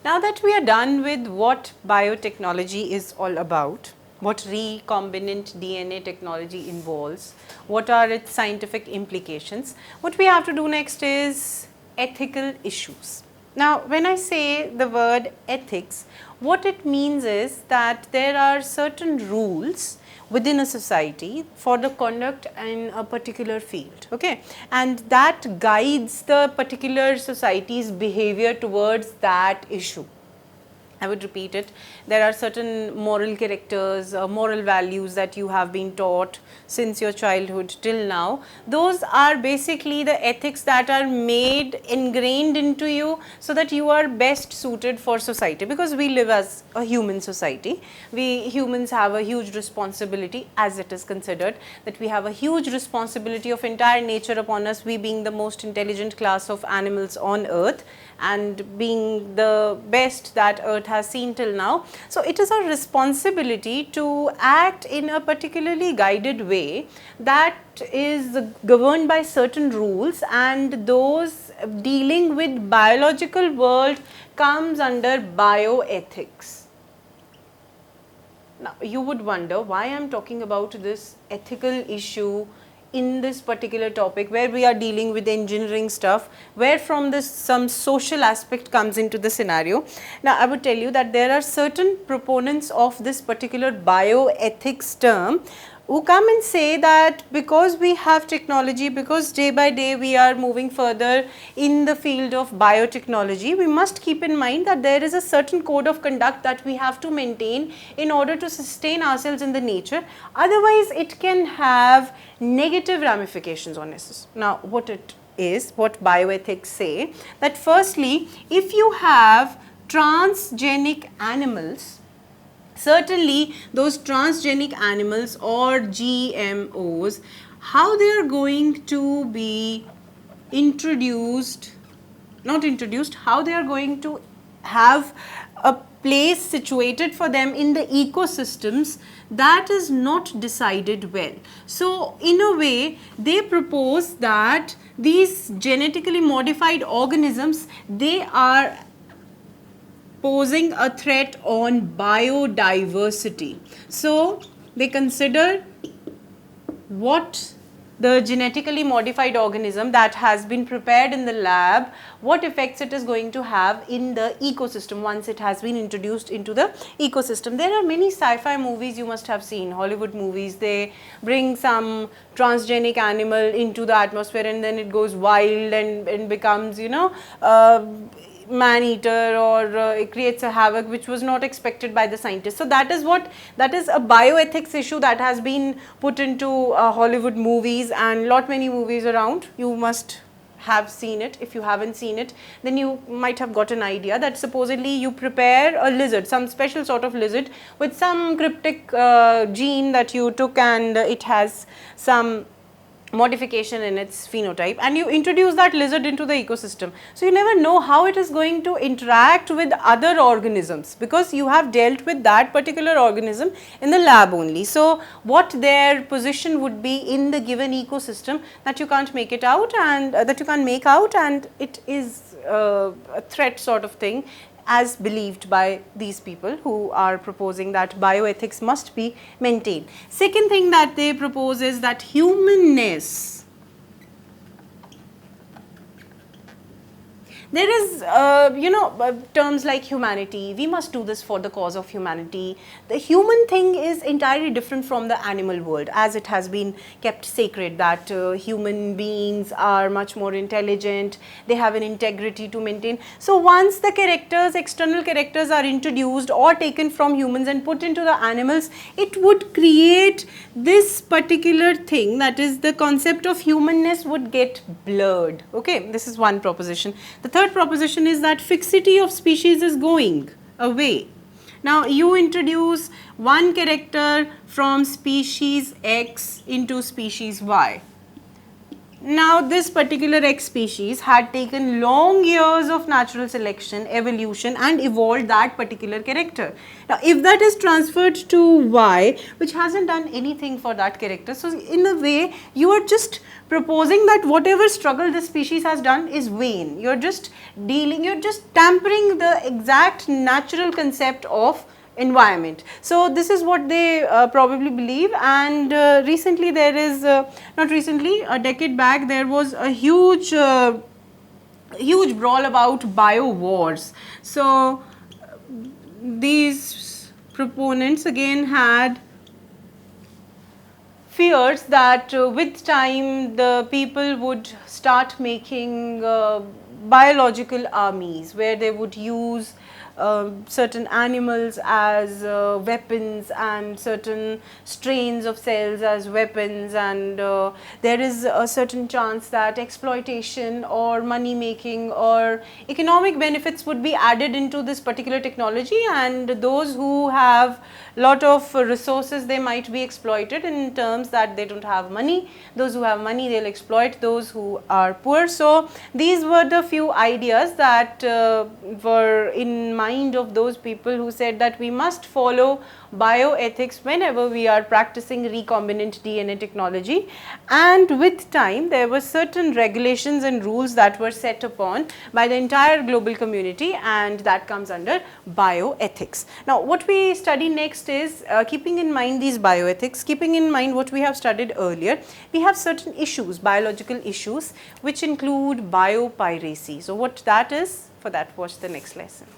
Now that we are done with what biotechnology is all about, what recombinant DNA technology involves, what are its scientific implications, what we have to do next is ethical issues. Now, when I say the word ethics, what it means is that there are certain rules within a society for the conduct in a particular field, okay, and that guides the particular society's behavior towards that issue. I would repeat it. There are certain moral characters, moral values that you have been taught since your childhood till now. Those are basically the ethics that are made, ingrained into you so that you are best suited for society, because we live as a human society. We humans have a huge responsibility, as it is considered, that we have a huge responsibility of entire nature upon us, we being the most intelligent class of animals on earth and being the best that earth has seen till now. So, it is our responsibility to act in a particularly guided way that is governed by certain rules, and those dealing with biological world comes under bioethics. Now, you would wonder why I am talking about this ethical issue in this particular topic where we are dealing with engineering stuff, where from this some social aspect comes into the scenario. Now, I would tell you that there are certain proponents of this particular bioethics term who come and say that because we have technology, because day by day we are moving further in the field of biotechnology, we must keep in mind that there is a certain code of conduct that we have to maintain in order to sustain ourselves in the nature. Otherwise, it can have negative ramifications on us. Now, what it is, what bioethics say, that firstly, if you have transgenic animals, certainly those transgenic animals or GMOs, how they are going to be introduced, not introduced, how they are going to have a place situated for them in the ecosystems, that is not decided well. So, in a way, they propose that these genetically modified organisms, they are posing a threat on biodiversity. So, they consider what the genetically modified organism that has been prepared in the lab, what effects it is going to have in the ecosystem once it has been introduced into the ecosystem. There are many sci-fi movies you must have seen, Hollywood movies, they bring some transgenic animal into the atmosphere and then it goes wild and becomes, you know, man-eater, or it creates a havoc which was not expected by the scientists. So, that is a bioethics issue that has been put into Hollywood movies and lot many movies around. You must have seen it. If you haven't seen it, then you might have got an idea that supposedly you prepare a lizard, some special sort of lizard with some cryptic gene that you took, and it has some modification in its phenotype, and you introduce that lizard into the ecosystem. So, you never know how it is going to interact with other organisms, because you have dealt with that particular organism in the lab only. So, what their position would be in the given ecosystem, that you can't make it out, and that you can't make out, and it is a threat sort of thing, as believed by these people who are proposing that bioethics must be maintained. Second thing that they propose is that humanness. There is, terms like humanity, we must do this for the cause of humanity. The human thing is entirely different from the animal world, as it has been kept sacred that human beings are much more intelligent, they have an integrity to maintain. So, once the characters, external characters are introduced or taken from humans and put into the animals, it would create this particular thing, that is the concept of humanness would get blurred. Okay, this is one proposition. The third proposition is that fixity of species is going away. Now, you introduce one character from species X into species Y. Now this particular X species had taken long years of natural selection, evolution and evolved that particular character. Now if that is transferred to Y, which hasn't done anything for that character, so in a way you are just proposing that whatever struggle this species has done is vain. You're just tampering the exact natural concept of environment. So this is what they probably believe, and recently there is, not recently, a decade back there was a huge brawl about bio wars. So these proponents again had fears that with time the people would start making biological armies where they would use certain animals as weapons and certain strains of cells as weapons, and there is a certain chance that exploitation or money making or economic benefits would be added into this particular technology, and those who have lot of resources, they might be exploited in terms that they don't have money. Those who have money, they'll exploit those who are poor. So these were the few ideas that were in mind of those people who said that we must follow bioethics whenever we are practicing recombinant DNA technology. And with time there were certain regulations and rules that were set upon by the entire global community, and that comes under bioethics. Now what we study next is, keeping in mind these bioethics, keeping in mind what we have studied earlier, we have certain issues, biological issues, which include biopiracy. So what that is, for that watch the next lesson.